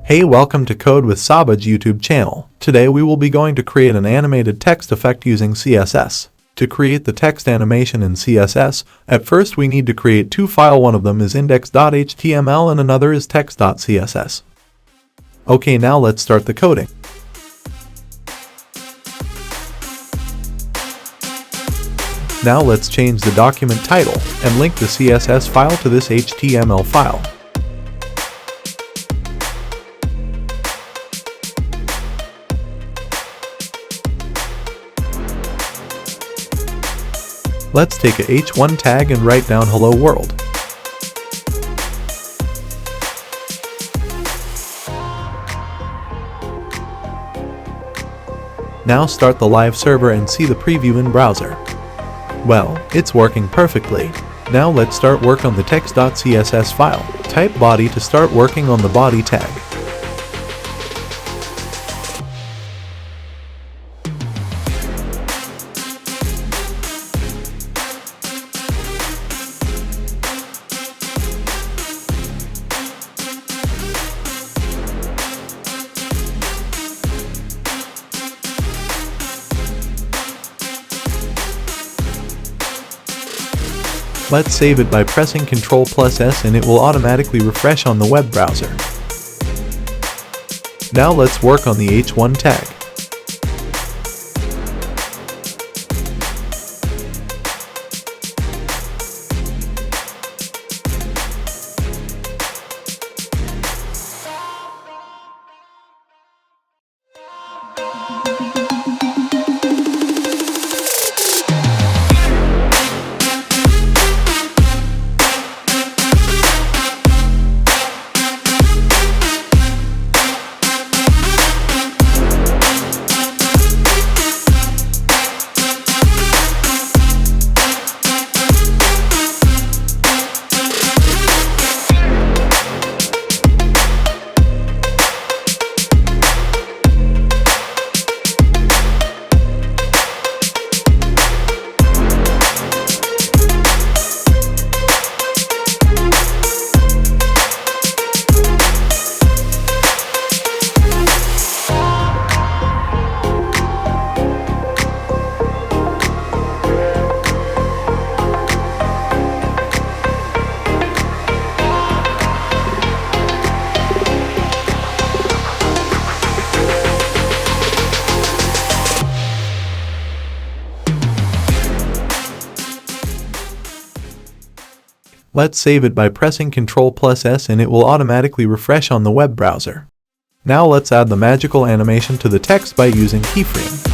Hey, welcome to Code with Sobuj YouTube channel. Today we will be going to create an animated text effect using CSS. To create the text animation in CSS, at first we need to create two files. One of them is index.html and another is text.css. Okay, now let's start the coding. Now let's change the document title and link the CSS file to this HTML file. Let's take a h1 tag and write down hello world. Now start the live server and see the preview in browser. Well, it's working perfectly. Now let's start work on the text.css file. Type body to start working on the body tag. Let's save it by pressing Ctrl+S and it will automatically refresh on the web browser. Now let's work on the h1 tag. Let's save it by pressing Ctrl+S and it will automatically refresh on the web browser. Now let's add the magical animation to the text by using keyframe.